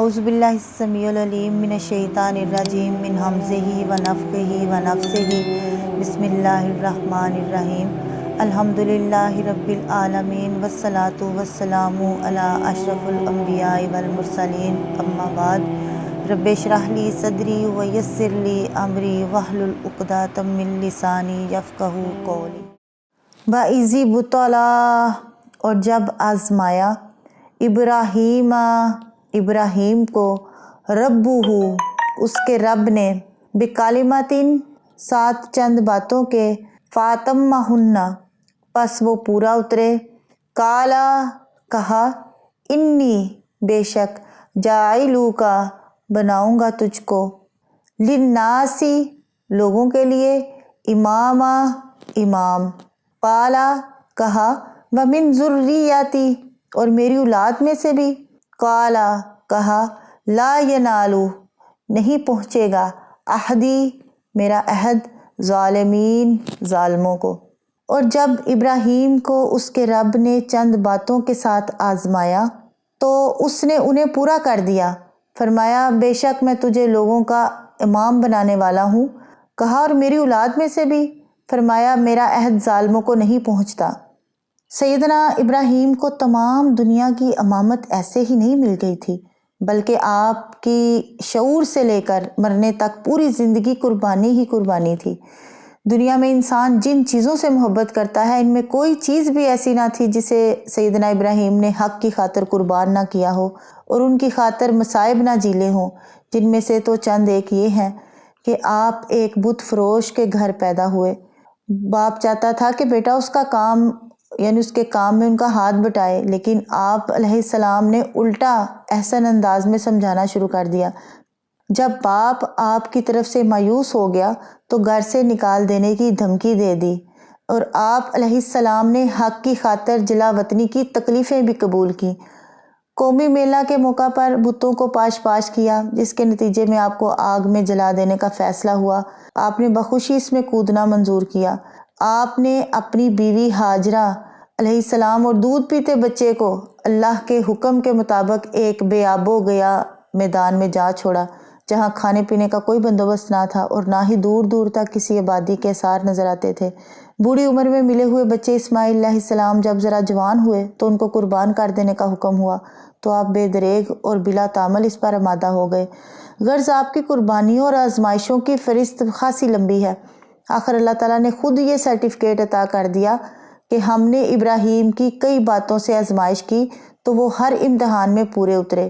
اعوذ باللہ السمیع العلیم من الشیطان الرجیم من ہمزہ ونفخہ ونفثہ بسم اللہ الرحمن الرحیم الحمدللہ رب العالمین والصلاة والسلام علی اشرف الانبیاء والمرسلین اما بعد رب اشرح لی صدری ویسر لی امری واحلل عقدۃ من لسانی یفقہوا قولی۔ وَإِذِ ابْتَلَىٰ، اور جب آزمایا ابراہیم کو ربہ اس کے رب نے بکلماتٍ ساتھ چند باتوں کے فاتمہن پس وہ پورا اترے، قالا کہا انی بے شک جاعلوک بناؤں گا تجھ کو للناس لوگوں کے لیے اماما امام، قالا کہا ومن ذریتی اور میری اولاد میں سے بھی، قالا کہا لا ینالو نہیں پہنچے گا عہدی میرا عہد ظالمین ظالموں کو۔ اور جب ابراہیم کو اس کے رب نے چند باتوں کے ساتھ آزمایا تو اس نے انہیں پورا کر دیا، فرمایا بے شک میں تجھے لوگوں کا امام بنانے والا ہوں، کہا اور میری اولاد میں سے بھی، فرمایا میرا عہد ظالموں کو نہیں پہنچتا۔ سیدنا ابراہیم کو تمام دنیا کی امامت ایسے ہی نہیں مل گئی تھی، بلکہ آپ کی شعور سے لے کر مرنے تک پوری زندگی قربانی ہی قربانی تھی۔ دنیا میں انسان جن چیزوں سے محبت کرتا ہے ان میں کوئی چیز بھی ایسی نہ تھی جسے سیدنا ابراہیم نے حق کی خاطر قربان نہ کیا ہو اور ان کی خاطر مصائب نہ جھیلے ہوں، جن میں سے تو چند ایک یہ ہیں کہ آپ ایک بت فروش کے گھر پیدا ہوئے۔ باپ چاہتا تھا کہ بیٹا اس کا کام یعنی اس کے کام میں ان کا ہاتھ بٹائے، لیکن آپ علیہ السلام نے الٹا احسن انداز میں سمجھانا شروع کر دیا۔ جب باپ آپ کی طرف سے مایوس ہو گیا تو گھر سے نکال دینے کی دھمکی دے دی، اور آپ علیہ السلام نے حق کی خاطر جلا وطنی کی تکلیفیں بھی قبول کی۔ قومی میلہ کے موقع پر بتوں کو پاش کیا، جس کے نتیجے میں آپ کو آگ میں جلا دینے کا فیصلہ ہوا۔ آپ نے بخوشی اس میں کودنا منظور کیا۔ آپ نے اپنی بیوی ہاجرہ علیہ السلام اور دودھ پیتے بچے کو اللہ کے حکم کے مطابق ایک بے آب و گیا میدان میں جا چھوڑا، جہاں کھانے پینے کا کوئی بندوبست نہ تھا اور نہ ہی دور دور تک کسی آبادی کے آثار نظر آتے تھے۔ بوڑھی عمر میں ملے ہوئے بچے اسماعیل علیہ السلام جب ذرا جوان ہوئے تو ان کو قربان کر دینے کا حکم ہوا، تو آپ بے دریغ اور بلا تامل اس پر آمادہ ہو گئے۔ غرض آپ کی قربانیوں اور آزمائشوں کی فہرست خاصی لمبی ہے۔ آخر اللہ تعالیٰ نے خود یہ سرٹیفکیٹ عطا کر دیا کہ ہم نے ابراہیم کی کئی باتوں سے آزمائش کی تو وہ ہر امتحان میں پورے اترے،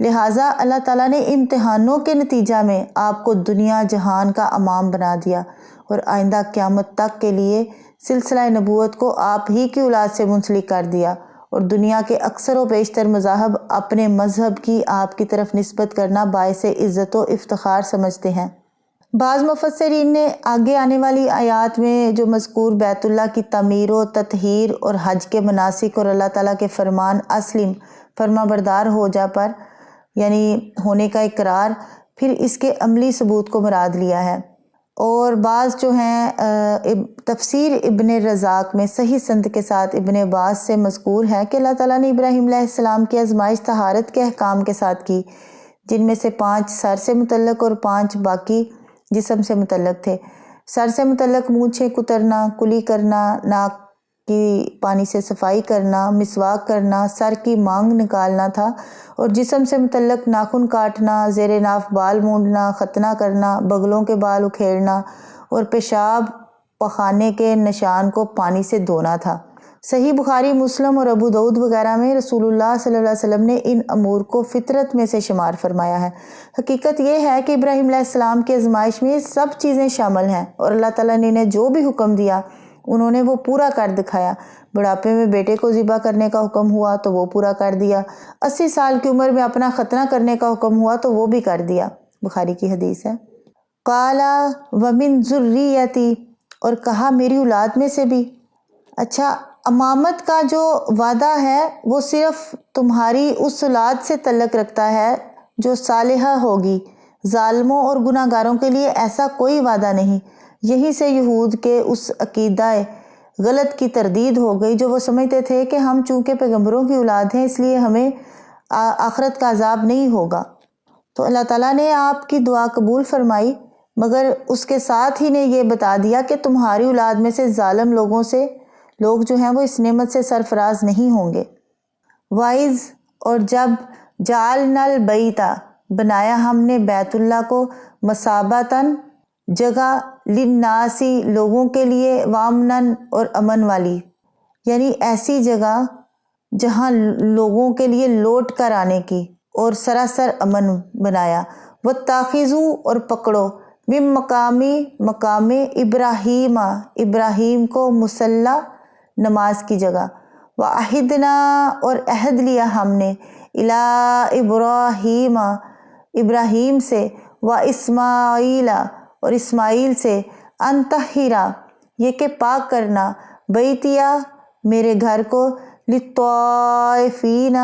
لہٰذا اللہ تعالیٰ نے امتحانوں کے نتیجہ میں آپ کو دنیا جہان کا امام بنا دیا اور آئندہ قیامت تک کے لیے سلسلہ نبوت کو آپ ہی کی اولاد سے منسلک کر دیا، اور دنیا کے اکثر و بیشتر مذاہب اپنے مذہب کی آپ کی طرف نسبت کرنا باعث عزت و افتخار سمجھتے ہیں۔ بعض مفسرین نے آگے آنے والی آیات میں جو مذکور بیت اللہ کی تعمیر و تطہیر اور حج کے مناسک اور اللہ تعالیٰ کے فرمان اسلم فرما بردار ہو جا پر یعنی ہونے کا اقرار، پھر اس کے عملی ثبوت کو مراد لیا ہے، اور بعض جو ہیں تفسیر ابن رزاق میں صحیح سند کے ساتھ ابن عباس سے مذکور ہے کہ اللہ تعالیٰ نے ابراہیم علیہ السلام کی آزمائش طہارت کے احکام کے ساتھ کی، جن میں سے 5 سر سے متعلق اور 5 باقی جسم سے متعلق تھے۔ سر سے متعلق مونچھیں کترنا، کلی کرنا، ناک کی پانی سے صفائی کرنا، مسواک کرنا، سر کی مانگ نکالنا تھا، اور جسم سے متعلق ناخن کاٹنا، زیر ناف بال مونڈنا، ختنہ کرنا، بغلوں کے بال اکھیڑنا اور پیشاب پخانے کے نشان کو پانی سے دھونا تھا۔ صحیح بخاری، مسلم اور ابو داؤد وغیرہ میں رسول اللہ صلی اللہ علیہ وسلم نے ان امور کو فطرت میں سے شمار فرمایا ہے۔ حقیقت یہ ہے کہ ابراہیم علیہ السلام کی آزمائش میں یہ سب چیزیں شامل ہیں، اور اللہ تعالیٰ نے انہیں جو بھی حکم دیا انہوں نے وہ پورا کر دکھایا۔ بڑھاپے میں بیٹے کو ذبح کرنے کا حکم ہوا تو وہ پورا کر دیا، 80 سال کی عمر میں اپنا ختنہ کرنے کا حکم ہوا تو وہ بھی کر دیا، بخاری کی حدیث ہے۔ قالا ومن ذریتی، اور کہا میری اولاد میں سے بھی۔ اچھا، امامت کا جو وعدہ ہے وہ صرف تمہاری اس اولاد سے تعلق رکھتا ہے جو صالحہ ہوگی، ظالموں اور گناہ گاروں کے لیے ایسا کوئی وعدہ نہیں۔ یہی سے یہود کے اس عقیدہ غلط کی تردید ہو گئی جو وہ سمجھتے تھے کہ ہم چونکہ پیغمبروں کی اولاد ہیں اس لیے ہمیں آخرت کا عذاب نہیں ہوگا۔ تو اللہ تعالیٰ نے آپ کی دعا قبول فرمائی، مگر اس کے ساتھ ہی نے یہ بتا دیا کہ تمہاری اولاد میں سے ظالم لوگ جو ہیں وہ اس نعمت سے سرفراز نہیں ہوں گے۔ وائز اور جب جعلنا البیت بنایا ہم نے بیت اللہ کو مصابتاً جگہ للناسی لوگوں کے لیے وامنن اور امن والی، یعنی ایسی جگہ جہاں لوگوں کے لیے لوٹ کر آنے کی اور سراسر امن بنایا۔ واتخذوا اور پکڑو من مقام ابراہیم ابراہیم کو مصلی نماز کی جگہ۔ وعہدنا اور عہد لیا ہم نے الی ابراہیم ابراہیم سے واسماعیل اور اسماعیل سے ان طہرا یہ کہ پاک کرنا بیتیا میرے گھر کو للطائفین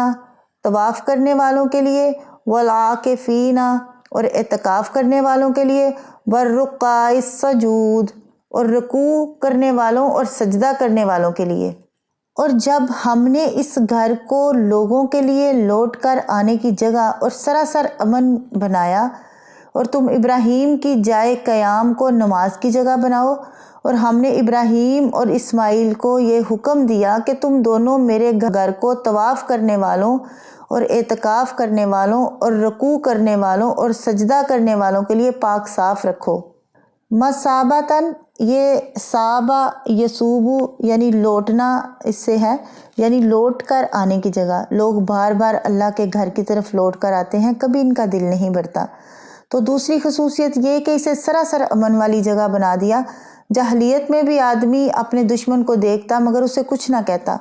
طواف کرنے والوں کے لیے والعاکفین اور اعتکاف کرنے والوں کے لیے والرکع السجود اور رکوع کرنے والوں اور سجدہ کرنے والوں کے لیے۔ اور جب ہم نے اس گھر کو لوگوں کے لیے لوٹ کر آنے کی جگہ اور سراسر امن بنایا، اور تم ابراہیم کی جائے قیام کو نماز کی جگہ بناؤ، اور ہم نے ابراہیم اور اسماعیل کو یہ حکم دیا کہ تم دونوں میرے گھر کو طواف کرنے والوں اور اعتکاف کرنے والوں اور رکوع کرنے والوں اور سجدہ کرنے والوں کے لیے پاک صاف رکھو۔ مصابتاً یہ صابہ یصوبو یعنی لوٹنا اس سے ہے، یعنی لوٹ کر آنے کی جگہ۔ لوگ بار بار اللہ کے گھر کی طرف لوٹ کر آتے ہیں، کبھی ان کا دل نہیں بھرتا۔ تو دوسری خصوصیت یہ کہ اسے سراسر امن والی جگہ بنا دیا۔ جاہلیت میں بھی آدمی اپنے دشمن کو دیکھتا مگر اسے کچھ نہ کہتا،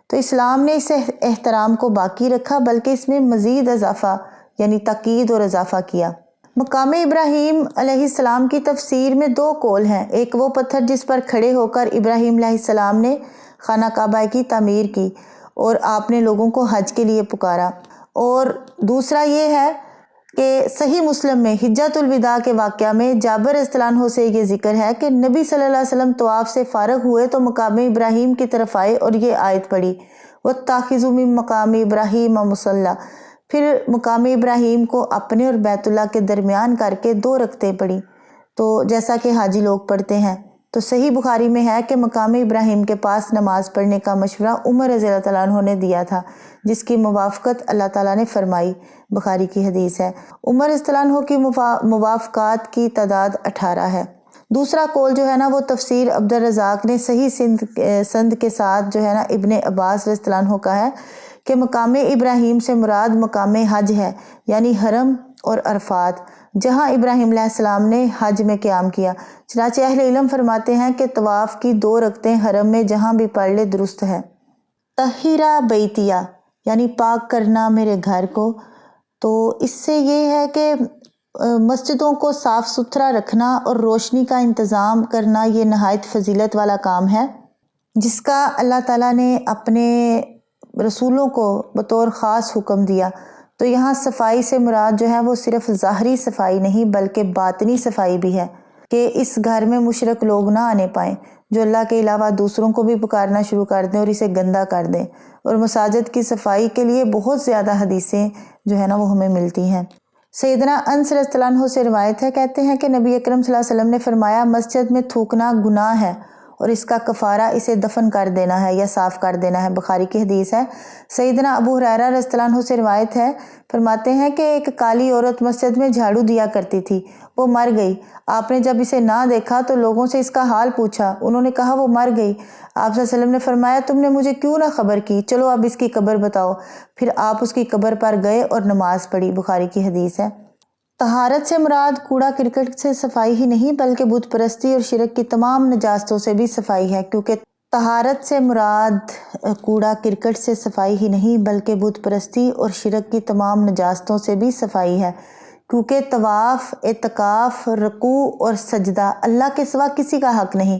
تو اسلام نے اس احترام کو باقی رکھا، بلکہ اس میں مزید اضافہ یعنی تاکید اور اضافہ کیا۔ مقام ابراہیم علیہ السلام کی تفسیر میں دو قول ہیں، ایک وہ پتھر جس پر کھڑے ہو کر ابراہیم علیہ السلام نے خانہ کعبہ کی تعمیر کی اور آپ نے لوگوں کو حج کے لیے پکارا، اور دوسرا یہ ہے کہ صحیح مسلم میں حجۃ الوداع کے واقعہ میں جابر رضی اللہ عنہ سے یہ ذکر ہے کہ نبی صلی اللہ علیہ وسلم طواف سے فارغ ہوئے تو مقام ابراہیم کی طرف آئے اور یہ آیت پڑھی واتخذوا من مقام ابراہیم مصلی، پھر مقام ابراہیم کو اپنے اور بیت اللہ کے درمیان کر کے 2 رکعتیں پڑھی، تو جیسا کہ حاجی لوگ پڑھتے ہیں۔ تو صحیح بخاری میں ہے کہ مقام ابراہیم کے پاس نماز پڑھنے کا مشورہ عمر رضی اللہ عنہ نے دیا تھا، جس کی موافقت اللہ تعالیٰ نے فرمائی، بخاری کی حدیث ہے۔ عمر رضی اللہ عنہ کی موافقات کی تعداد 18 ہے۔ دوسرا قول جو ہے نا وہ تفسیر عبد الرزاق نے صحیح سند کے ساتھ جو ہے نا ابن عباس رضی اللہ عنہ کا ہے کہ مقام ابراہیم سے مراد مقام حج ہے، یعنی حرم اور عرفات، جہاں ابراہیم علیہ السلام نے حج میں قیام کیا۔ چنانچہ اہل علم فرماتے ہیں کہ طواف کی 2 رکعتیں حرم میں جہاں بھی پڑھ لے درست ہے۔ طہرا بیتیا یعنی پاک کرنا میرے گھر کو، تو اس سے یہ ہے کہ مسجدوں کو صاف ستھرا رکھنا اور روشنی کا انتظام کرنا یہ نہایت فضیلت والا کام ہے، جس کا اللہ تعالیٰ نے اپنے رسولوں کو بطور خاص حکم دیا۔ تو یہاں صفائی سے مراد جو ہے وہ صرف ظاہری صفائی نہیں بلکہ باطنی صفائی بھی ہے، کہ اس گھر میں مشرک لوگ نہ آنے پائیں جو اللہ کے علاوہ دوسروں کو بھی پکارنا شروع کر دیں اور اسے گندہ کر دیں۔ اور مساجد کی صفائی کے لیے بہت زیادہ حدیثیں جو ہے نا وہ ہمیں ملتی ہیں۔ سیدنا انس رضی اللہ عنہ سے روایت ہے، کہتے ہیں کہ نبی اکرم صلی اللہ علیہ وسلم نے فرمایا مسجد میں تھوکنا گناہ ہے اور اس کا کفارہ اسے دفن کر دینا ہے یا صاف کر دینا ہے، بخاری کی حدیث ہے۔ سیدنا ابو ہریرہ رضی اللہ عنہ سے روایت ہے، فرماتے ہیں کہ ایک کالی عورت مسجد میں جھاڑو دیا کرتی تھی، وہ مر گئی۔ آپ نے جب اسے نہ دیکھا تو لوگوں سے اس کا حال پوچھا، انہوں نے کہا وہ مر گئی۔ آپ صلی اللہ علیہ وسلم نے فرمایا تم نے مجھے کیوں نہ خبر کی، چلو اب اس کی قبر بتاؤ۔ پھر آپ اس کی قبر پر گئے اور نماز پڑھی، بخاری کی حدیث ہے۔ طہارت سے مراد کوڑا کرکٹ سے صفائی ہی نہیں بلکہ بت پرستی اور شرک کی تمام نجاستوں سے بھی صفائی ہے، کیونکہ طہارت سے مراد کوڑا کرکٹ سے صفائی ہی نہیں بلکہ بت پرستی اور شرک کی تمام نجاستوں سے بھی صفائی ہے، کیونکہ طواف، اعتکاف، رکوع اور سجدہ اللہ کے سوا کسی کا حق نہیں۔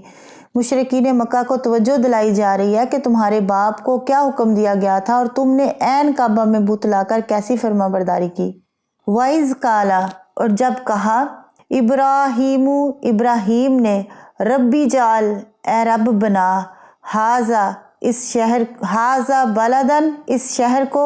مشرکین مکہ کو توجہ دلائی جا رہی ہے کہ تمہارے باپ کو کیا حکم دیا گیا تھا اور تم نے عین کعبہ میں بت لا کر کیسی فرما برداری کی۔ وَإِذْ قَالَ اور جب کہا ابراہیم ابراہیم نے ربی جعل اے رب بنا ہاذا اس شہر، ہاذا بلدن اس شہر کو،